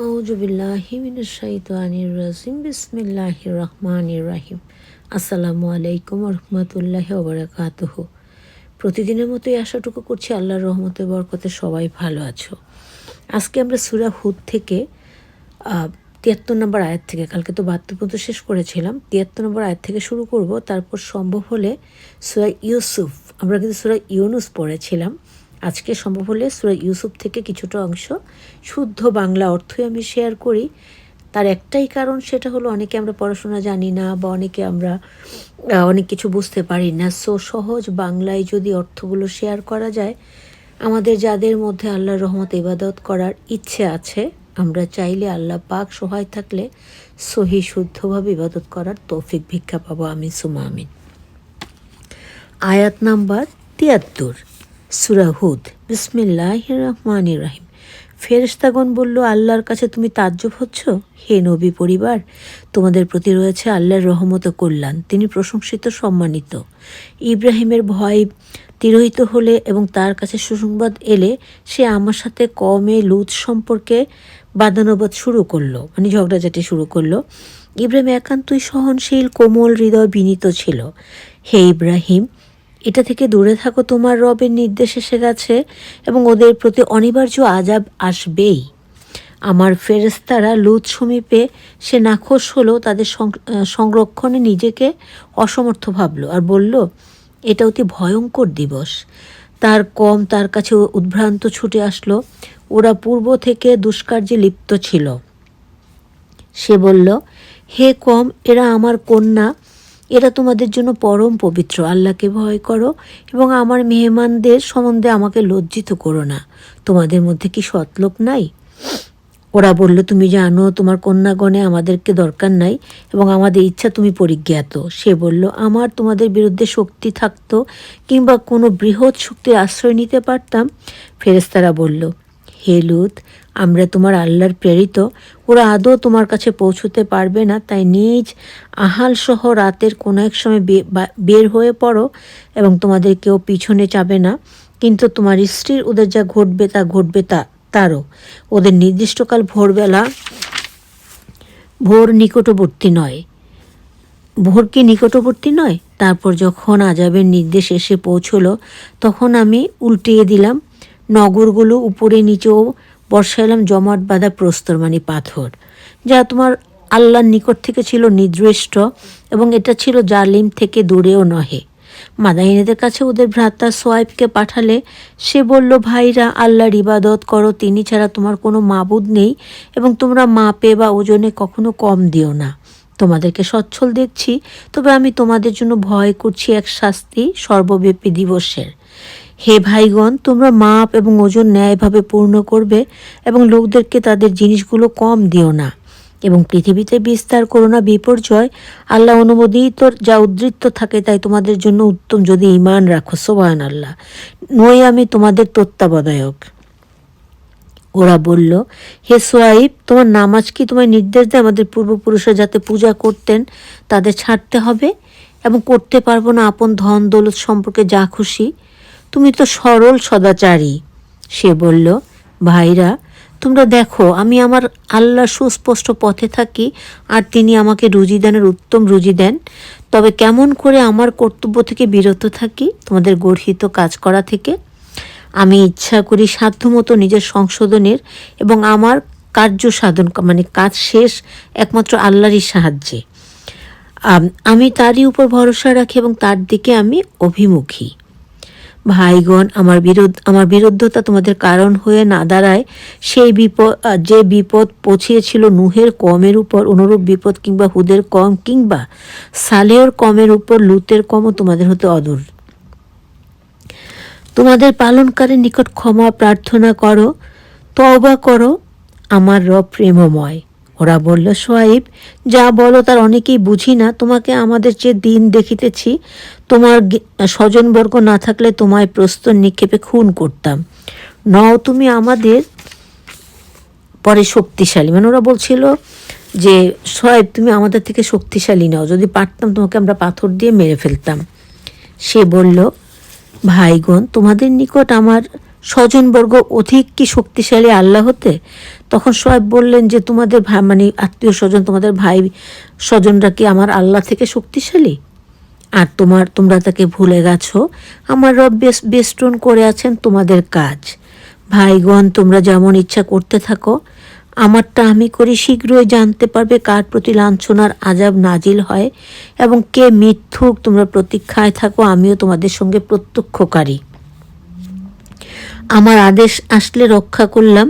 আউযুবিল্লাহি মিনাশ শাইতানির রাজিম বিসমিল্লাহির রহমানির রহিম। আসসালামু আলাইকুম ওয়া রাহমাতুল্লাহি ওয়া বারাকাতুহু। প্রতিদিনের মতোই আশাটুকু করছি আল্লাহর রহমতে বরকতে সবাই ভালো আছো। আজকে আমরা সূরা হুদ থেকে ৭৩ নম্বর আয়াত থেকে, কালকে তো ৭২ পর্যন্ত শেষ করেছিলাম, ৭৩ নম্বর আয়াত থেকে শুরু করব। তারপর সম্ভব হলে সূরা ইউসুফ, আমরা কিন্তু সূরা ইউনুস পড়েছিলাম, আজকে সম্ভব হলে সূরা ইউসুফ থেকে কিছুটা অংশ শুদ্ধ বাংলা অর্থই আমি শেয়ার করি। তার একটাই কারণ, সেটা হলো অনেকে আমরা পড়াশোনা জানি না বা অনেকে আমরা অনেক কিছু বুঝতে পারি না। সো সহজ বাংলায় যদি অর্থগুলো শেয়ার করা যায়, আমাদের যাদের মধ্যে আল্লাহর রহমত ইবাদত করার ইচ্ছে আছে, আমরা চাইলে আল্লাহ পাক সহায় থাকলে সহি শুদ্ধভাবে ইবাদত করার তৌফিক ভিক্ষা পাবো। আমিন সুমা আমিন। আয়াত নাম্বার ৭৩, সূরা হুদ। বিসমিল্লাহির রহমানির রহিম। ফেরেশতাগণ বলল, আল্লাহর কাছে তুমি তাজ্জব হচ্ছ? হে নবী পরিবার, তোমাদের প্রতি রয়েছে আল্লাহর রহমত ও কল্যাণ, তিনি প্রশংসিত সম্মানিত। ইব্রাহিমের ভয় তিরোহিত হলে এবং তার কাছে সুসংবাদ এলে সে আমার সাথে কওমে লূত সম্পর্কে বাদানুবাদ শুরু করলো, মানে ঝগড়াঝাটি শুরু করলো। ইব্রাহিম একান্তই সহনশীল, কোমল হৃদয়, বিনীত ছিল। হে ইব্রাহিম, এটা থেকে দূরে থাকো, তোমার রবের নির্দেশ এসে গেছে এবং ওদের প্রতি অনিবার্য আযাব আসবেই। আমার ফেরেশতারা লূত সমীপে সে নাখোশ হলো, তাদের সংরক্ষণে নিজেকে অসমর্থ ভাবল আর বলল, এটা অতি ভয়ঙ্কর দিবস। তার কম তার কাছে উদ্ভ্রান্ত ছুটে আসলো, ওরা পূর্ব থেকে দুষ্কার্যে লিপ্ত ছিল। সে বলল, হে কম, এরা আমার কন্যা, এরা তোমাদের জন্য পরম পবিত্র, আল্লাহকে ভয় করো এবং আমার মেহমানদের সম্বন্ধে আমাকে লজ্জিত করো না। তোমাদের মধ্যে কি সৎলোক নাই? ওরা বলল, তুমি জানো তোমার কন্যাগণে আমাদেরকে দরকার নাই এবং আমাদের ইচ্ছা তুমি পরিজ্ঞাত। সে বলল, আমার তোমাদের বিরুদ্ধে শক্তি থাকতো কিংবা কোনো বৃহৎ শক্তির আশ্রয় নিতে পারতাম। ফেরেশতারা বলল, হে লূত, আমরা তোমার আল্লাহর প্রেরিত, ওরা আদৌ তোমার কাছে পৌঁছতে পারবে না, তাই নিজ আহাল সহ রাতের কোনো এক সময় বের হয়ে পড়ো এবং তোমাদের কেউ পিছনে চাবে না। কিন্তু তোমার স্ত্রীর ওদের যা ঘটবে তারও ওদের নির্দিষ্টকাল ভোর নিকটবর্তী নয়। ভোর কি নিকটবর্তী নয়? তারপর যখন আযাবের নির্দেশ এসে পৌঁছলো, তখন আমি উল্টিয়ে দিলাম নগরগুলো, উপরে নিচেও বর্ষাইলাম জমাট বাঁধা প্রস্তর, মানে পাথর, যা তোমার আল্লাহর নিকট থেকে ছিল নির্দিষ্ট এবং এটা ছিল জালিম থেকে দূরেও নহে। মাদাইনীদের কাছে ওদের ভ্রাতা সোয়াইবকে পাঠালে সে বলল, ভাইরা, আল্লাহর ইবাদত করো, তিনি ছাড়া তোমার কোনো মাবুদ নেই এবং তোমরা মাপে বা ওজনে কখনো কম দিও না। তোমাদেরকে সচ্ছল দেখছি, তবে আমি তোমাদের জন্য ভয় করছি এক শাস্তি সর্বব্যাপী দিবসের। হে ভাইগণ, তোমরা মাপ এবং ওজন ন্যায়ভাবে পূর্ণ করবে এবং লোকদেরকে তাদের জিনিসগুলো কম দিও না এবং পৃথিবীতে বিস্তার করো না বিপর্যয়। আল্লাহ অনুমোদিত যা উদ্ধৃত থাকে তাই তোমাদের জন্য উত্তম, যদি ঈমান রাখো। সুবহানাল্লাহ, নই আমি তোমাদের তত্ত্বাবধায়ক। ওরা বলল, হে সোয়াইব, তোমার নামাজ কি তোমায় নির্দেশ দেয় আমাদের পূর্বপুরুষরা যাতে পূজা করতেন তাদের ছাড়তে হবে এবং করতে পারবো না আপন ধন দৌলত সম্পর্কে যা খুশি? তুমি তো সরল সদাচারী। সে বলল, ভাইরা, তোমরা দেখো আমি আমার আল্লাহর সুস্পষ্ট পথে থাকি আর তিনি আমাকে রুজিদানের উত্তম রুজি দেন। তবে কেমন করে আমার কর্তব্য থেকে বিরত থাকি, তোমাদের গর্হিত কাজ করা থেকে? আমি ইচ্ছা করি সাধ্যমতো নিজের সংশোধনের এবং আমার কার্য সাধন, মানে কাজ শেষ একমাত্র আল্লাহরই সাহায্যে। আমি তারই উপর ভরসা রাখি এবং তার দিকে আমি অভিমুখী। ভাইগণ, আমার বিরুদ্ধতা তোমাদের কারণ হয়ে না দাঁড়ায় সেই যে বিপদ পৌঁছিয়েছিল নুহের কমের উপর, অনুরূপ বিপদ কিংবা হুদের কম কিংবা সালেহর কমের উপর লূতের কমও তোমাদের হতে অদূর। তোমাদের পালনকারীর নিকট ক্ষমা প্রার্থনা করো, তওবা করো, আমার রব প্রেমময়। ওরা বলল, সোয়াইব, যা বলো তার অনেকেই বুঝি না, তোমাকে আমাদের চেয়ে দিন দেখিতেছি, তোমার স্বজনবর্গ না থাকলে তোমায় প্রস্তর নিক্ষেপে খুন করতাম। নও তুমি আমাদের পরে শক্তিশালী, মানে ওরা বলছিল যে সোয়াইব, তুমি আমাদের থেকে শক্তিশালী নাও, যদি পারতাম তোমাকে আমরা পাথর দিয়ে মেরে ফেলতাম। সে বলল, ভাইগণ, তোমাদের নিকট আমার স্বজনবর্গ অধিক কি শক্তিশালী আল্লাহ হতে? তখন শোয়েব বললেন যে তোমাদের ভাই মানে আত্মীয় স্বজন, তোমাদের ভাই স্বজনরা কি আমার আল্লাহ থেকে শক্তিশালী? আর তোমরা তাকে ভুলে গেছো। আমার রব বেষ্টন করে আছেন তোমাদের কাজ। ভাইগণ, তোমরা যেমন ইচ্ছা করতে থাকো, আমারটা আমি করি। শীঘ্রই জানতে পারবে কার প্রতি লাঞ্ছনার আযাব নাজিল হয় এবং কে মিথ্যুক। তোমরা প্রতীক্ষায় থাকো, আমিও তোমাদের সঙ্গে প্রত্যক্ষকারী। আমার আদেশ আসলে রক্ষা করলাম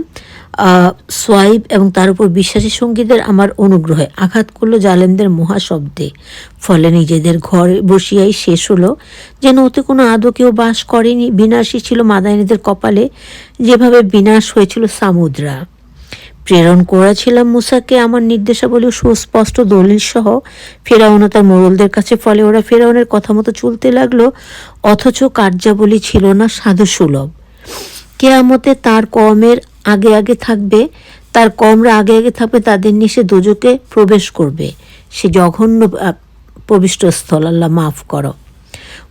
সোয়াইব এবং তার উপর বিশ্বাসী সঙ্গীদের আমার অনুগ্রহে, আঘাত করলো জালেমদের মহাশব্দে। ফলে নিজেদের ঘরে বসিয়াই শেষ হলো, যেন ওতে কোনো আদৌ কেউ বাস করেনি। বিনাশী ছিল মাদাইনীদের কপালে, যেভাবে বিনাশ হয়েছিল সামুদ্রা। প্রেরণ করেছিলাম মুসাকে আমার নির্দেশাবলী সুস্পষ্ট দলিল সহ ফেরাউন ও তার মোড়লদের কাছে। ফলে ওরা ফেরাউনের কথা মতো চলতে লাগলো, অথচ কার্যাবলী ছিল না সাধু সুলভ। কেয়ামতে তার কওমের আগে আগে থাকবে, তার কওমরা আগে আগে থাকবে, তাদের নিয়ে সে দোজকে প্রবেশ করবে। সে জঘন্য প্রবিষ্টস্থল, আল্লাহ মাফ করো।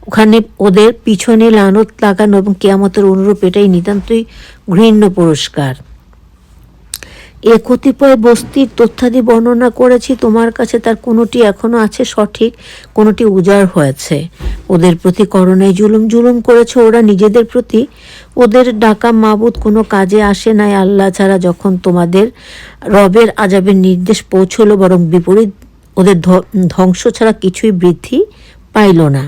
ওখানে ওদের পিছনে লানত লাগানো এবং কেয়ামতের অনুরূপ, এটাই নিতান্তই ঘৃণ্য পুরস্কার। এ কতিপয় বস্তির তথ্যাদি বর্ণনা করেছি তোমার কাছে, তার কোনোটি এখনো আছে সঠিক, কোনোটি উজাড় হয়েছে। ওদের প্রতি করুণায় জুলুম করেছে ওরা নিজেদের প্রতি। ওদের ডাকা মাবুদ কোনো কাজে আসে নাই আল্লাহ ছাড়া। যখন তোমাদের রবের আযাবের নির্দেশ পৌঁছলো, বরং বিপরীত, ওদের ধ্বংস ছাড়া কিছুই বৃদ্ধি পাইল না।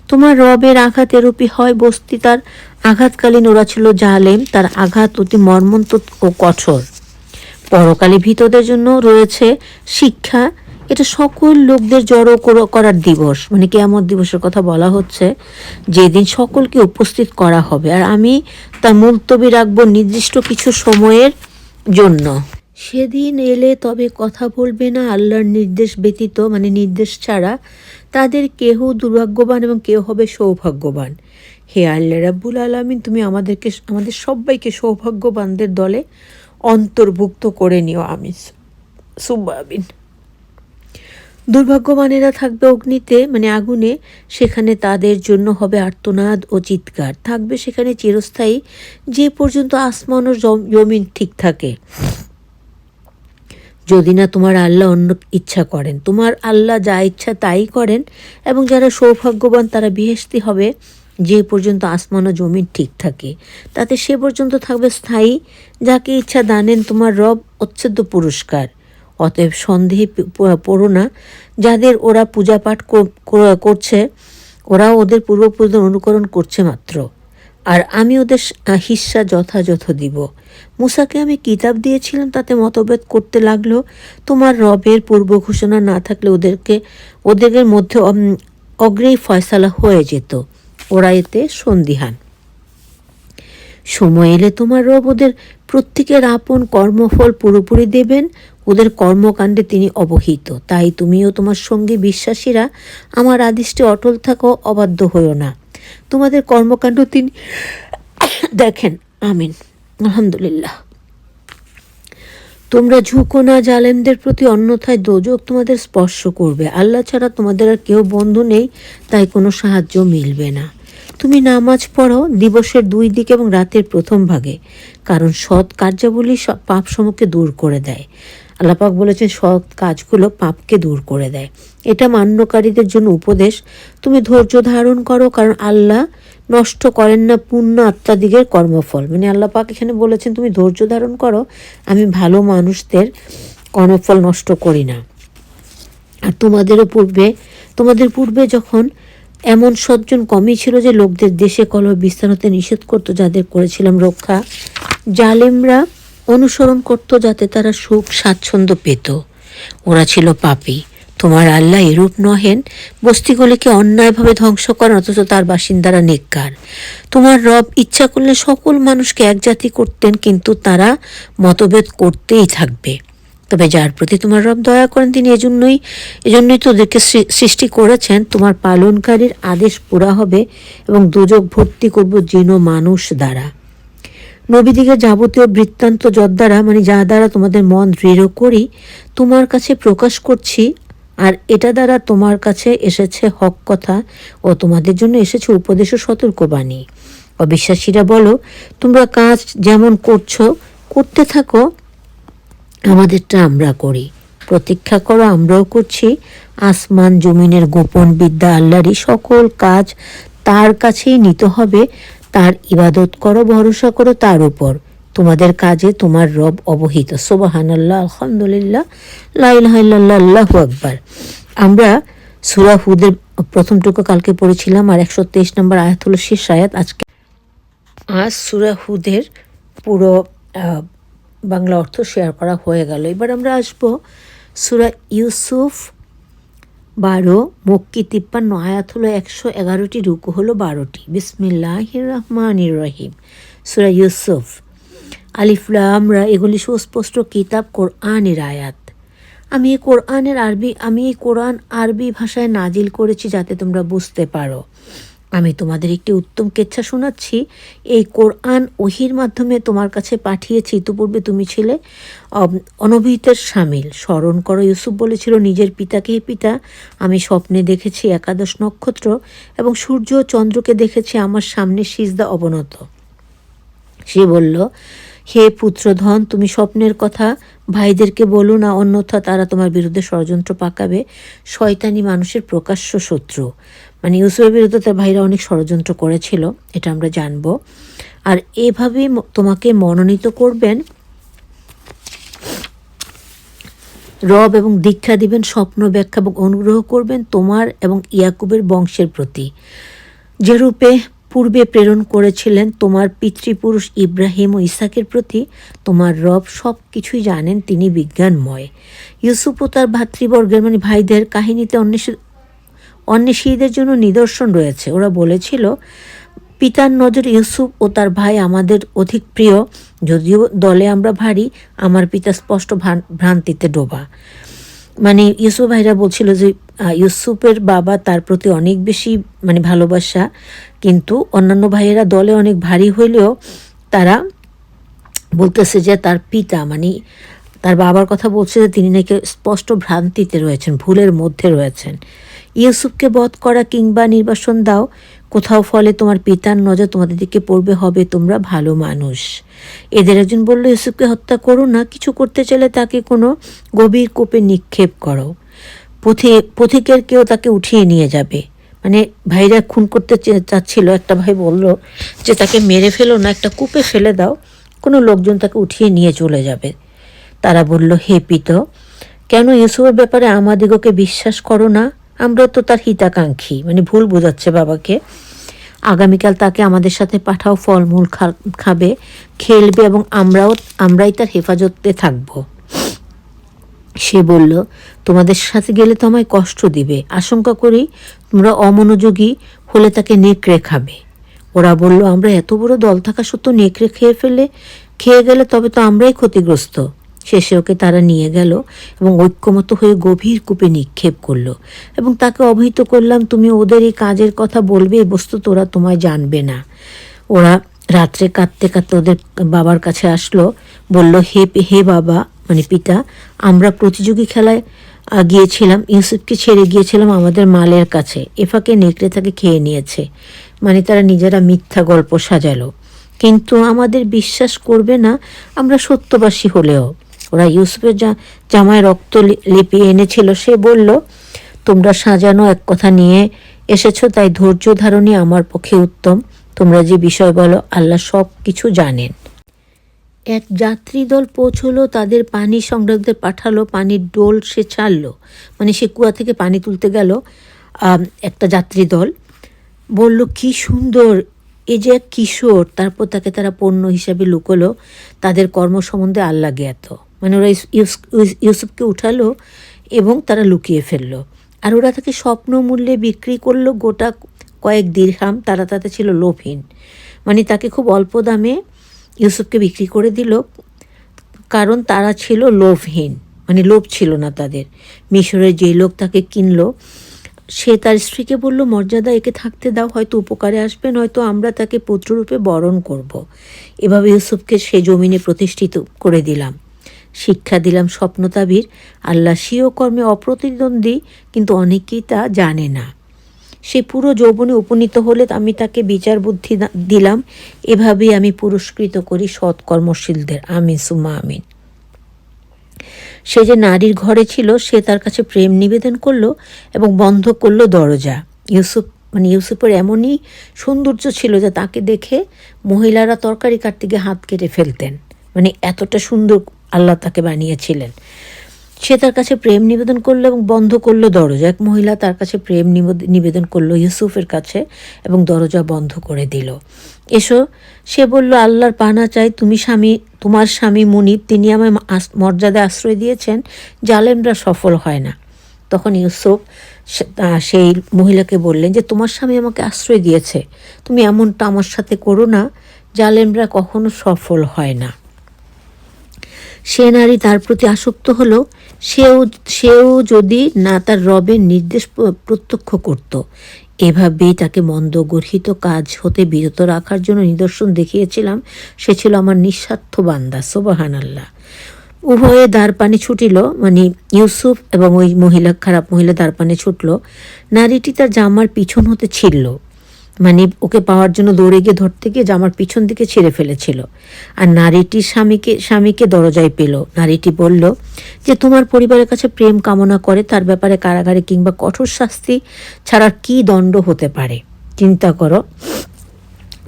তোমার রবের আঘাত এরূপই হয়। বস্তি তার আঘাতকালীন ওরা ছিল জালেম, তার আঘাত অতি মর্মন্তুদ ও কঠোর। পরকালে ভীতদের জন্য রয়েছে শিক্ষা। এটা সকল লোকদের জড়ো করার দিবস, মানে কিয়ামত দিবসের কথা বলা হচ্ছে, যেদিন সকলকে উপস্থিত করা হবে। আর আমি তা মুলতবি রাখবো নির্দিষ্ট কিছু সময়ের জন্য। সেদিন এলে তবে কথা বলবে না আল্লাহর নির্দেশ ব্যতীত, মানে নির্দেশ ছাড়া। তাদের কেহ দুর্ভাগ্যবান এবং কেউ হবে সৌভাগ্যবান। হে আল্লাহ রাব্বুল আলামিন, তুমি আমাদের সবাইকে সৌভাগ্যবানদের দলে অন্তর্ভুক্ত করে নিও। আমি সুব্বাবিন। দুর্ভাগ্যবানেরা থাকবে অগ্নিতে, মানে আগুনে। সেখানে তাদের জন্য হবে আর্তনাদ ও চিৎকার। থাকবে সেখানে চিরস্থায়ী, যে পর্যন্ত আসমান ও জমিন ঠিক থাকে, যদি না তোমার আল্লাহ অন্য ইচ্ছা করেন। তোমার আল্লাহ যা ইচ্ছা তাই করেন, এবং যারা সৌভাগ্যবান তারা বেহেশতি হবে যে পর্যন্ত আসমান ও জমিন ঠিক থাকে। তাতে সে পর্যন্ত থাকবে স্থায়ী। যাকে ইচ্ছা দানেন তোমার রব অচ্ছেদ্য পুরস্কার। অতএব সন্দেহে পড়ো না। যাদের ওরা পূজা পাঠ করছে, ওরা ওদের পূর্বপুরুষদের অনুকরণ করছে মাত্র। আর আমি ওদের হিস্সা যথাযথ দিব। মুসাকে আমি কিতাব দিয়েছিলাম, তাতে মতভেদ করতে লাগলো। তোমার রবের পূর্ব ঘোষণা না থাকলে ওদের মধ্যে অগ্রেই ফয়সালা হয়ে যেত। ওরা এতে সন্দিহান। সময় এলে তোমার রব ওদের প্রত্যেকের আপন কর্মফল পুরোপুরি দেবেন। ওদের কর্মকাণ্ডে তিনি অবহিত। তাই তুমিও তোমার সঙ্গে বিশ্বাসীরা আমার আদেশে অটল থাকো, অবাধ্য হইও না। তোমাদের কর্মকাণ্ড তিনি দেখেন। আমিন, আলহামদুলিল্লাহ। তোমরা ঝুঁকো না জালেমদের প্রতি, অন্যথায় দোজক তোমাদের স্পর্শ করবে। আল্লাহ ছাড়া তোমাদের আর কেউ বন্ধু নেই, তাই কোনো সাহায্য মিলবে না। তুমি নামাজ পড়ো দিবসের 2 দিকে এবং রাতের প্রথম ভাগে, কারণ সৎ কার্যাবলী পাপ সমূহকে দূর করে দেয়। আল্লাহ পাক বলেছেন সৎ কাজগুলো পাপকে দূর করে দেয়। এটা মান্যকারীদের জন্য উপদেশ। তুমি ধৈর্য ধারণ করো, কারণ আল্লাহ নষ্ট করেন না পূর্ণ আত্মাদিগের কর্মফল। মানে আল্লাহ পাক এখানে বলেছেন তুমি ধৈর্য ধারণ করো, আমি ভালো মানুষদের কর্মফল নষ্ট করি না। আর তোমাদের পূর্বে যখন এমন সজ্জন কমই ছিল যে লোকদের দেশে কলহ বিস্তার হতে নিষেধ করতো, যাদের করেছিলাম রক্ষা, জালেমরা অনুসরণ করত যাতে তারা সুখ স্বাচ্ছন্দ্য পেত। ওরা ছিল পাপী। তোমার আল্লাহ এরূপ নহেন। বস্তিগুলিকে অন্যায়ভাবে ধ্বংস করেন, অথচ তার বাসিন্দারা নেককার। তোমার রব ইচ্ছা করলে সকল মানুষকে এক জাতি করতেন, কিন্তু তারা মতভেদ করতেই থাকবে। তবে যার প্রতি তোমার রব দয়া করেন তিনি এজন্যই তো ওদেরকে সৃষ্টি করেছেন। তোমার পালনকারীর আদেশ পুরা হবে এবং দোজক ভর্তি করব জিন ও মানুষ দ্বারা। নবীদিগের যাবতীয় বৃত্তান্ত যদ্বারা, মানে যা দ্বারা তোমাদের মন দৃঢ় করি, তোমার কাছে প্রকাশ করছি। আর এটা দ্বারা তোমার কাছে এসেছে হক কথা ও তোমাদের জন্য এসেছে উপদেশ ও সতর্কবাণী। অবিশ্বাসীরা বলো, তোমরা কাজ যেমন করছো করতে থাকো, আমাদেরটা আমরা করি। প্রতীক্ষা করো, আমরাও করছি। আসমান জমিনের গোপন বিদ্যা আল্লাহরই, সকল কাজ তার কাছেই নিতে হবে। তার ইবাদত করো, ভরসা করো তার উপর। তোমাদের কাজে তোমার রব অবহিত। সুবহানাল্লাহ, আলহামদুলিল্লাহ, লা ইলাহা ইল্লাল্লাহ, আল্লাহু আকবার। আমরা সূরা হুদের প্রথমটুকু কালকে পড়েছিলাম, আর 123 নম্বর আয়াত হলো শেষ আয়াত। আজ সূরা হুদের পুরো বাংলা অর্থ শেয়ার করা হয়ে গেল। এবার আমরা আসব সূরা ইউসুফ 12, মক্কি 53 আয়াত হলো 111টি, রুকু হলো 12টি। বিসমিল্লাহির রহমানির রহিম। সূরা ইউসুফ, আলিফ লাম রা, এগুলি সুস্পষ্ট কিতাব, কোরআনের আয়াত। আমি এই কোরআন আরবি ভাষায় নাজিল করেছি যাতে তোমরা বুঝতে পারো। আমি তোমাদের একটি উত্তম কেচ্ছা শোনাচ্ছি। এই কোরআন ওহির মাধ্যমে তোমার কাছে পাঠিয়েছি। ইতিপূর্বে তুমি ছিলে অনভিহিতের শামিল। স্মরণ করো, ইউসুফ বলেছিল নিজের পিতাকে, হে পিতা, আমি স্বপ্নে দেখেছি 11 নক্ষত্র এবং সূর্য ও চন্দ্রকে দেখেছি আমার সামনে সিজদা অবনত। সে বলল, হে পুত্রধন, তুমি স্বপ্নের কথা ভাইদেরকে বলো না, অন্যথা তারা তোমার বিরুদ্ধে ষড়যন্ত্র পাকাবে। শয়তানি মানুষের প্রকাশ্য শত্রু। মানে ইউসুফের বিরুদ্ধে তার ভাইরা অনেক ষড়যন্ত্র করেছিল, এটা আমরা জানব। আর এভাবেই তোমাকে মনোনীত করবেন রব এবং দীক্ষা দিবেন, স্বপ্ন ব্যাখ্যা এবং অনুগ্রহ করবেন তোমার এবং ইয়াকুবের বংশের প্রতি, যেরূপে পূর্বে প্রেরণ করেছিলেন তোমার পিতৃপুরুষ ইব্রাহিম ও ইসাকের প্রতি। তোমার রব সব কিছুই জানেন, তিনি বিজ্ঞানময়। ইউসুফ ও তার ভাতৃবর্গের মানে ভাইদের কাহিনীতে অন্বেষীদের জন্য নিদর্শন রয়েছে। ওরা বলেছিল, পিতার নজর ইউসুফ ও তার ভাই আমাদের অধিক প্রিয়, যদিও দলে আমরা ভারী, আমার পিতা স্পষ্ট ভ্রান্তিতে ডোবা। মানে ইউসুফ ভাইরা বলছিল যে ইউসুফের বাবা তার প্রতি অনেক বেশি ভালোবাসা, কিন্তু অন্যান্য ভাইয়েরা দলে অনেক ভারী হইলেও তারা বলতেছে যে তার পিতা তার বাবার কথা বলছে যে তিনি নাকি স্পষ্ট ভ্রান্তিতে রয়েছেন, ভুলের মধ্যে রয়েছেন। ইউসুফকে বধ করা কিংবা নির্বাসন দাও কোথাও, ফলে তোমার পিতার নজর তোমাদের দিকে পড়বে, হবে তোমরা ভালো মানুষ। এদের একজন বলল, ইউসুফকে হত্যা করো না, কিছু করতে চাইলে তাকে কোনো গভীর কূপে নিক্ষেপ করো, পথিকের কেউ তাকে উঠিয়ে নিয়ে যাবে। ভাইরা খুন করতে চাচ্ছিল, একটা ভাই বলল যে তাকে মেরে ফেলো না, একটা কূপে ফেলে দাও, কোনো লোকজন তাকে উঠিয়ে নিয়ে চলে যাবে। তারা বলল, হে পিত, কেন ইউসুফের ব্যাপারে আমাদিগকে বিশ্বাস করো না? আমরা তো তার হিতাকাঙ্ক্ষী। ভুল বোঝাচ্ছে বাবাকে। আগামীকাল তাকে আমাদের সাথে পাঠাও, ফলমূল খাবে, খেলবে এবং আমরাই তার হেফাজতে থাকব। সে বলল, তোমাদের সাথে গেলে তো আমায় কষ্ট দিবে, আশঙ্কা করি তোমরা অমনোযোগী হলে তাকে নেকড়ে খাবে। ওরা বলল, আমরা এত বড় দল থাকা সত্ত্বেও নেকড়ে খেয়ে গেলে তবে তো আমরাই ক্ষতিগ্রস্ত। শেষে ওকে তারা নিয়ে গেল এবং ঐক্যমত হয়ে গভীর কূপে নিক্ষেপ করলো এবং তাকে অবহিত করলাম, তুমি ওদের এই কাজের কথা বলবে, এই বস্তু তোরা তোমায় জানবে না। ওরা রাত্রে কাঁদতে কাঁদতে ওদের বাবার কাছে আসলো, বলল, হে বাবা পিতা, আমরা প্রতিযোগী খেলায় গিয়েছিলাম, ইউসুফকে ছেড়ে গিয়েছিলাম আমাদের মালের কাছে, এফাকে নেকড়ে তাকে খেয়ে নিয়েছে। তারা নিজেরা মিথ্যা গল্প সাজালো, কিন্তু আমাদের বিশ্বাস করবে না আমরা সত্যবাসী হলেও। ওরা ইউসুফের জামায় রক্ত লেপিয়ে এনেছিল। সে বলল, তোমরা সাজানো এক কথা নিয়ে এসেছো, তাই ধৈর্য ধারণই আমার পক্ষে উত্তম। তোমরা যে বিষয় বলো, আল্লাহ সব কিছু জানেন। এক যাত্রী দল পৌঁছলো, তাদের পানি সংগ্রাহকদের পাঠালো, পানির ডোল সে ছাড়লো, সে কুয়া থেকে পানি তুলতে গেল। একটা যাত্রী দল বলল, কি সুন্দর, এ যে এক কিশোর। তারপর তাকে তারা পণ্য হিসাবে লুকোলো, তাদের কর্ম সম্বন্ধে আল্লাহ জ্ঞাত। ওরা ইউসুফকে উঠালো এবং তারা লুকিয়ে ফেললো, আর ওরা তাকে স্বপ্ন মূল্যে বিক্রি করলো, গোটা কয়েক দিরহাম। তারা তাতে ছিল লোভহীন, তাকে খুব অল্প দামে ইউসুফকে বিক্রি করে দিল, কারণ তারা ছিল লোভহীন, লোভ ছিল না তাদের। মিশরের যেই লোক তাকে কিনলো, সে তার স্ত্রীকে বলল, মর্যাদা একে থাকতে দাও, হয়তো উপকারে আসবে, নয়তো আমরা তাকে পুত্ররূপে বরণ করব। এভাবে ইউসুফকে সে জমিনে প্রতিষ্ঠিত করে দিলাম। শিক্ষা দিলাম স্বপ্নতাবির। আল্লাহ স্বীয় কর্মে অপ্রতিদ্বন্দ্বী, কিন্তু অনেকেই তা জানে না। সে পুরো যৌবনে উপনীত হলে আমি তাকে বিচার বুদ্ধি দিলাম, এভাবেই আমি পুরস্কৃত করি সৎকর্মশীলদের। আমিন সুম্মা আমিন। সে যে নারীর ঘরে ছিল সে তার কাছে প্রেম নিবেদন করলো এবং বন্ধ করলো দরজা। ইউসুফের এমনই সৌন্দর্য ছিল যে তাকে দেখে মহিলারা তরকারি কাটতে গিয়ে হাত কেটে ফেলতেন, এতটা সুন্দর আল্লাহ তাকে বানিয়েছিলেন। সে তার কাছে প্রেম নিবেদন করলো এবং বন্ধ করলো দরজা। এক মহিলা তার কাছে প্রেম নিবেদন করলো ইউসুফের কাছে এবং দরজা বন্ধ করে দিল। এসো, সে বলল, আল্লাহর পানা চাই, তোমার স্বামী মুনিব, তিনি আমায় মর্যাদায় আশ্রয় দিয়েছেন, জালেমরা সফল হয় না। তখন ইউসুফ সেই মহিলাকে বললেন যে তোমার স্বামী আমাকে আশ্রয় দিয়েছে, তুমি এমনটা আমার সাথে করো না, জালেমরা কখনো সফল হয় না। সে নারী তার প্রতি আসক্ত হলো, সেও যদি না তার রবের নির্দেশ প্রত্যক্ষ করত। এভাবেই তাকে মন্দ গর্হিত কাজ হতে বিরত রাখার জন্য নিদর্শন দেখিয়েছিলাম। সে ছিল আমার নিঃস্বার্থ বান্দা। সুবহানাল্লাহ। উভয়ে দ্বারপানে ছুটিল, ইউসুফ এবং ওই খারাপ মহিলা দ্বারপানে ছুটল। নারীটি তার জামার পিছন হতে ছিঁড়ল, ওকে পাওয়ার জন্য দৌড়ে গিয়ে ধরতে গিয়ে জামার পিছন দিকে ছিঁড়ে ফেলেছিল। আর নারীটির স্বামীকে দরজায় পেল। নারীটি বলল যে তোমার পরিবারের কাছে প্রেম কামনা করে, তার ব্যাপারে কারাগারে কিংবা কঠোর শাস্তি ছাড়া কি দণ্ড হতে পারে। চিন্তা করো,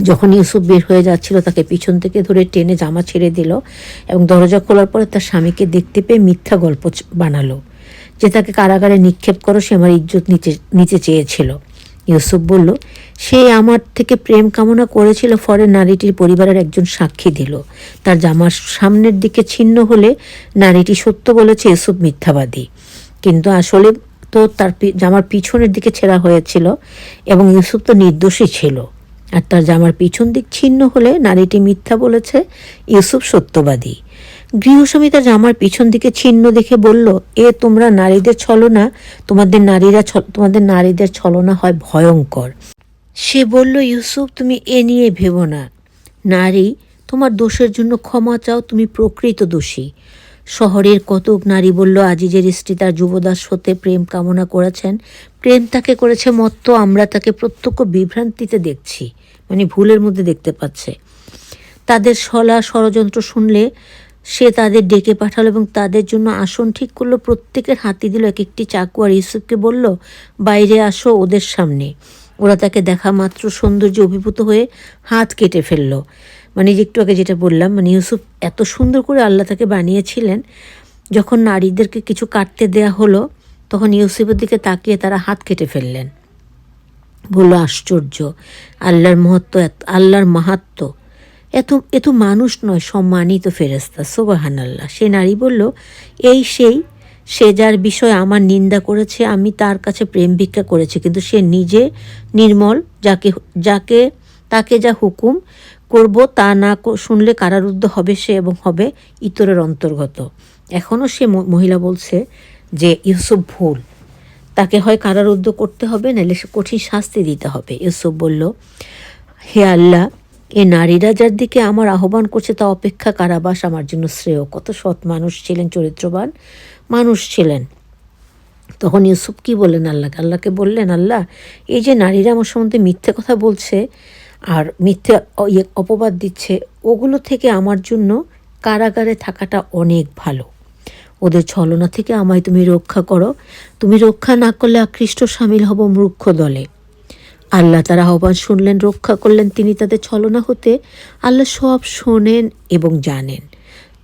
যখন ইউসুফ বের হয়ে যাচ্ছিল তাকে পিছন থেকে ধরে টেনে জামা ছেড়ে দিল এবং দরজা খোলার পরে তার স্বামীকে দেখতে পেয়ে মিথ্যা গল্প বানালো যে তাকে কারাগারে নিক্ষেপ করো, সে আমার ইজ্জত নিতে চেয়েছিল। ইউসুফ বলল, সে আমার থেকে প্রেম কামনা করেছিল। পরে নারীটির পরিবারের একজন সাক্ষী দিল। তার জামার সামনের দিকে ছিন্ন হলে নারীটি সত্য বলেছে, ইউসুফ মিথ্যাবাদী। কিন্তু আসলে তো তার জামার পিছনের দিকে ছেঁড়া হয়েছিল এবং ইউসুফ তো নির্দোষী ছিল। আর তার জামার পিছন দিক ছিন্ন হলে নারীটি মিথ্যা বলেছে, ইউসুফ সত্যবাদী। গৃহস্বামী তার জামার পিছন দিকে ছিন্ন দেখে বলল, তোমরা নারীদের ছলনা, তোমাদের নারীদের ছলনা হয় ভয়ঙ্কর। সে বলল, ইউসুফ তুমি এ নিয়ে ভেবো না। নারী, তোমার দোষের জন্য ক্ষমা চাও, তুমি প্রকৃত দোষী। শহরের কতক নারী বলল, আজিজের স্ত্রী তার যুবদাস হতে প্রেম কামনা করেছেন, প্রেম তাকে করেছে মত্ত, আমরা তাকে প্রত্যক্ষ বিভ্রান্তিতে দেখছি, ভুলের মধ্যে দেখতে পাচ্ছে। তাদের ষড়যন্ত্র শুনলে সে তাদের ডেকে পাঠালো এবং তাদের জন্য আসন ঠিক করলো। প্রত্যেকের হাতে দিল এক একটি চাকু আর ইউসুফকে বলল, বাইরে আসো ওদের সামনে। ওরা তাকে দেখা মাত্র সৌন্দর্যে অভিভূত হয়ে হাত কেটে ফেললো। একটু আগে যেটা বললাম, ইউসুফ এত সুন্দর করে আল্লাহ তাকে বানিয়েছিলেন। যখন নারীদেরকে কিছু কাটতে দেয়া হলো তখন ইউসুফের দিকে তাকিয়ে তারা হাত কেটে ফেললেন। বলল, আশ্চর্য, আল্লাহর মাহাত্ম্য, এত মানুষ নয়, সম্মানিত ফেরেশতা। সুবহানাল্লাহ। সে নারী বলল, সে যার বিষয়ে আমার নিন্দা করেছে, আমি তার কাছে প্রেম ভিক্ষা করেছি, কিন্তু সে নিজে নির্মল, তাকে যা হুকুম করব তা না শুনলে কারারুদ্ধ হবে সে এবং হবে ইতরের অন্তর্গত। এখনও সে মহিলা বলছে যে ইউসুফ ভুল, তাকে হয় কারারুদ্ধ করতে হবে, নাহলে সে কঠিন শাস্তি দিতে হবে। ইউসুফ বলল, হে আল্লাহ, এ নারীরা যার দিকে আমার আহ্বান করছে তা অপেক্ষা কারাবাস আমার জন্য শ্রেয়। কত সৎ মানুষ ছিলেন, চরিত্রবান মানুষ ছিলেন। তখন ইউসুফ কি বললেন আল্লাহকে বললেন, আল্লাহ, এই যে নারীরা আমার সম্বন্ধে মিথ্যে কথা বলছে আর মিথ্যে অপবাদ দিচ্ছে, ওগুলো থেকে আমার জন্য কারাগারে থাকাটা অনেক ভালো। ওদের ছলনা থেকে আমায় তুমি রক্ষা করো। তুমি রক্ষা না করলে আকৃষ্ট সামিল হব মূর্খ দলে। আল্লাহ তার আহ্বান শুনলেন, রক্ষা করলেন তিনি তাদের ছলনা হতে। আল্লাহ সব শোনেন এবং জানেন।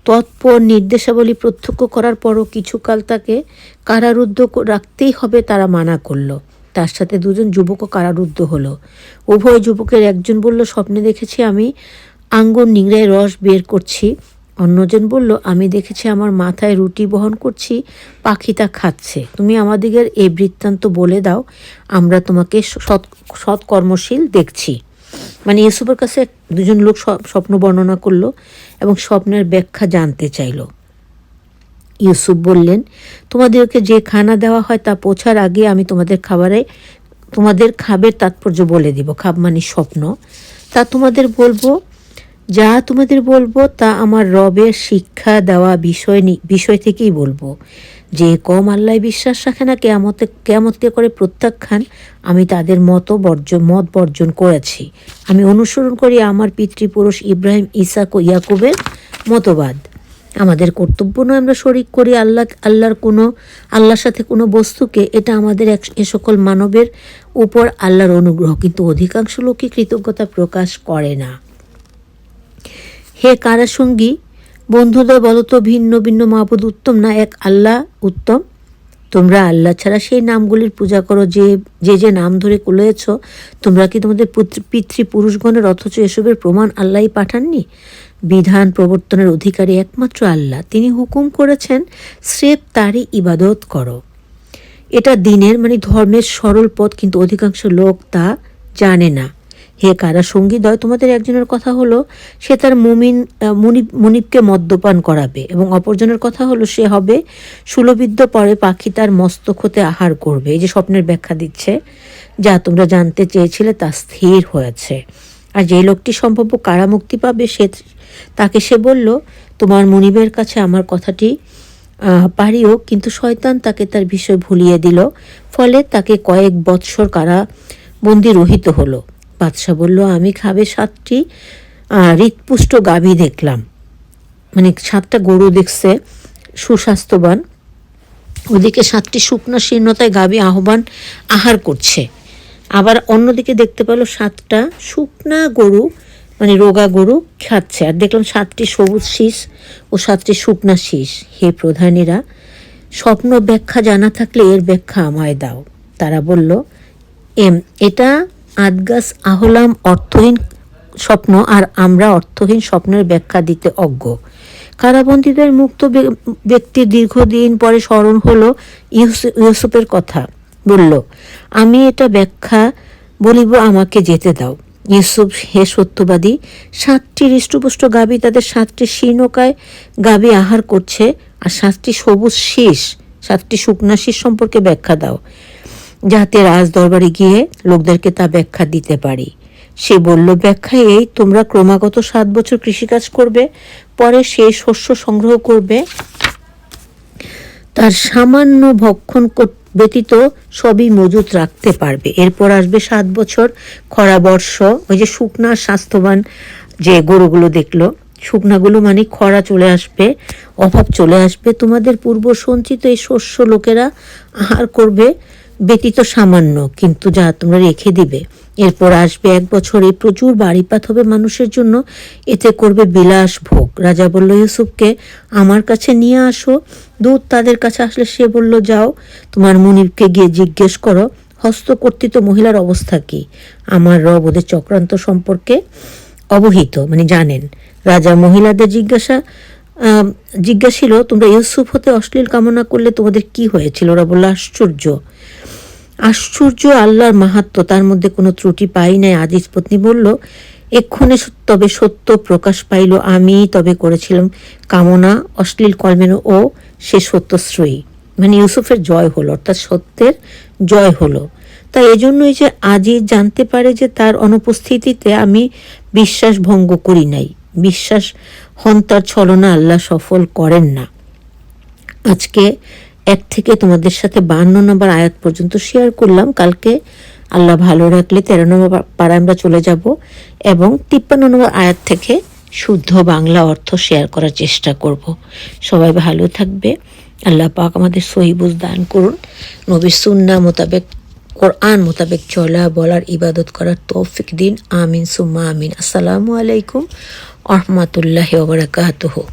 তৎপর নির্দেশাবলী প্রত্যক্ষ করার পরও কিছুকাল তাকে কারারুদ্ধ রাখতেই হবে, তারা মানা করল। তার সাথে দুজন যুবকও কারারুদ্ধ হলো। উভয় যুবকের একজন বলল, স্বপ্নে দেখেছি আমি আঙ্গুর নিংড়ায় রস বের করছি। অন্যজন বলল, আমি দেখেছি আমার মাথায় রুটি বহন করছি, পাখি তা খাচ্ছে। তুমি আমাদিগের এই বৃত্তান্ত বলে দাও, আমরা তোমাকে সৎকর্মশীল দেখছি। ইউসুফের কাছে দুজন লোক স্বপ্ন বর্ণনা করলো এবং স্বপ্নের ব্যাখ্যা জানতে চাইল। ইউসুফ বললেন, তোমাদেরকে যে খানা দেওয়া হয় তা পৌঁছার আগে আমি তোমাদের খাবের তাৎপর্য বলে দিব। খাব স্বপ্ন। তা তোমাদের বলবো যা তোমাদের বলবো তা আমার রবের শিক্ষা দেওয়া বিষয় থেকেই বলবো। যে কম আল্লাহ বিশ্বাস রাখে না, কেয়ামতকে করে প্রত্যাখ্যান, আমি তাদের মত বর্জন করেছি। আমি অনুসরণ করি আমার পিতৃপুরুষ ইব্রাহিম, ইসাক ও ইয়াকুবের মতবাদ। আমাদের কর্তব্য নয় আমরা শরিক করি আল্লাহর সাথে কোনো বস্তুকে। এটা আমাদের এ সকল মানবের উপর আল্লাহর অনুগ্রহ, কিন্তু অধিকাংশ লোকই কৃতজ্ঞতা প্রকাশ করে না। হে কারাসঙ্গী বন্ধুদের বলো তো, ভিন্ন ভিন্ন মাবুদ উত্তম না এক আল্লাহ উত্তম? তোমরা আল্লাহ ছাড়া সেই নামগুলির পূজা করো যে নাম ধরে কুলিয়েছ। তোমরা কি তোমাদের পিতৃপুরুষগণের, অথচ এসবের প্রমাণ আল্লাহই পাঠাননি? বিধান প্রবর্তনের অধিকারী একমাত্র আল্লাহ। তিনি হুকুম করেছেন স্রেফ তারই ইবাদত করো। এটা দিনের ধর্মের সরল পথ, কিন্তু অধিকাংশ লোক তা জানে না। হে কারা সঙ্গীদ্বয়, তোমাদের একজনের কথা হলো সে তার মুনিবকে মদ্যপান করাবে, এবং অপরজনের কথা হলো সে হবে সুলভিদ্ধ, পরে পাখি তার মস্তক হতে আহার করবে। এই যে স্বপ্নের ব্যাখ্যা দিচ্ছে, যা তোমরা জানতে চেয়েছিলে তা স্থির হয়েছে। আর যে লোকটি সম্ভাব্য কারামুক্তি পাবে তাকে সে বলল, তোমার মুনিবের কাছে আমার কথাটি পারিও, কিন্তু শয়তান তাকে তার বিষয় ভুলিয়ে দিল, ফলে তাকে কয়েক বৎসর কারাবন্দি রহিত হলো। বাদশাহ বলল, আমি খাবে 7টি হৃৎপুষ্ট গাভী দেখলাম, 7টা গরু দেখছে সুস্বাস্থ্যবান, ওদিকে 7টি শুকনা শীর্ণতায় গাভী আহার করছে। আবার অন্যদিকে দেখতে পেল 7টা শুকনা গরু রোগা গরু খাচ্ছে, আর দেখলাম 7টি সবুজ শীষ ও 7টি শুকনা শীষ। হে প্রধানীরা, স্বপ্ন ব্যাখ্যা জানা থাকলে এর ব্যাখ্যা আমায় দাও। তারা বলল, এটা আদগাস আহলাম অর্থহীন স্বপ্ন, আর আমরা অর্থহীন স্বপ্নের ব্যাখ্যা দিতে অজ্ঞ। কারাবন্দীদের মুক্ত ব্যক্তির দীর্ঘদিন পরে স্মরণ হলো ইউসুফের কথা। বলল, আমি এটা ব্যাখ্যা বলিব, আমাকে যেতে দাও। ইউসুফ, হে সত্যবাদী, 7টি হৃষ্টপুষ্ট গাভী তাদের 7টি শীর্ণকায় গাভী আহার করছে, আর 7টি সবুজ শীষ 7টি শুকনা শীষ সম্পর্কে ব্যাখ্যা দাও, যাতে রাজ দরবারে গিয়ে লোকদেরকে তা ব্যাখ্যা দিতে পারি। সে বলল, ব্যাখ্যা এই, তোমরা ক্রমাগত 7 বছর কৃষিকাজ করবে, পরে সেই শস্য সংগ্রহ করবে, তার সামান্য ভক্ষণ ব্যতীত সবই মজুত রাখতে পারবে। এরপর আসবে 7 বছর খরা বর্ষ। ওই যে শুকনা স্বাস্থ্যবান যে গরুগুলো দেখলো, শুকনাগুলো খরা চলে আসবে, অভাব চলে আসবে। তোমাদের পূর্ব সঞ্চিত এই শস্য লোকেরা আহার করবে ব্যতীত সামান্য, কিন্তু যা তোমরা রেখে দিবে। এরপর আসবে 1 বছরে প্রচুর বাড়িপাত হবে মানুষের জন্য, এতে করবে বিলাস ভোগ। রাজা বলল ইউসুফকে, আমার কাছে নিয়ে আসো। দূত তাদের কাছে আসলে সে বলল, যাও, তোমার মুনিবকে গিয়ে জিজ্ঞেস করো হস্তকর্তৃত মহিলার অবস্থা কি। আমার রব ওদের চক্রান্ত সম্পর্কে অবহিত, জানেন। রাজা মহিলাদের জিজ্ঞাসিল, তোমরা ইউসুফ হতে অশ্লীল কামনা করলে তোমাদের কি হয়েছিল? ওরা বলল, আশ্চর্য আল্লাহর মাহাত্ম্য, তার মধ্যে কোনো ত্রুটি পাই নাই। আজিজ পত্নী বলল, এক্ষণে তবে সত্য প্রকাশ পাইল, আমি তবে করেছিলাম কামনা অশ্লীল কর্মের, ও সে সত্যশ্রয়ী। ইউসুফের জয় হলো, অর্থাৎ সত্যের জয় হলো। তাই এজন্যই যে আজিজ জানতে পারে যে তার অনুপস্থিতিতে আমি বিশ্বাস ভঙ্গ করি নাই। বিশ্বাস হন্তার ছলনা আল্লাহ সফল করেন না। আজকে 1 থেকে তোমাদের সাথে 52 নম্বর আয়াত পর্যন্ত শেয়ার করলাম। কালকে আল্লাহ ভালো রাখলে 13 নম্বর পাড়ায় আমরা চলে যাব, এবং 53 নম্বর আয়াত থেকে শুদ্ধ বাংলা অর্থ শেয়ার করার চেষ্টা করব। সবাই ভালো থাকবে। আল্লাহ পাক আমাদের সহি বুঝ দান করুন। নবীর সুন্নাহ মোতাবেক, কোরআন মোতাবেক চলা বলার ইবাদত করার তৌফিক দিন। আমিন সুম্মা আমিন। আসসালামু আলাইকুম ওয়া রাহমাতুল্লাহি ওয়া বারাকাতুহু।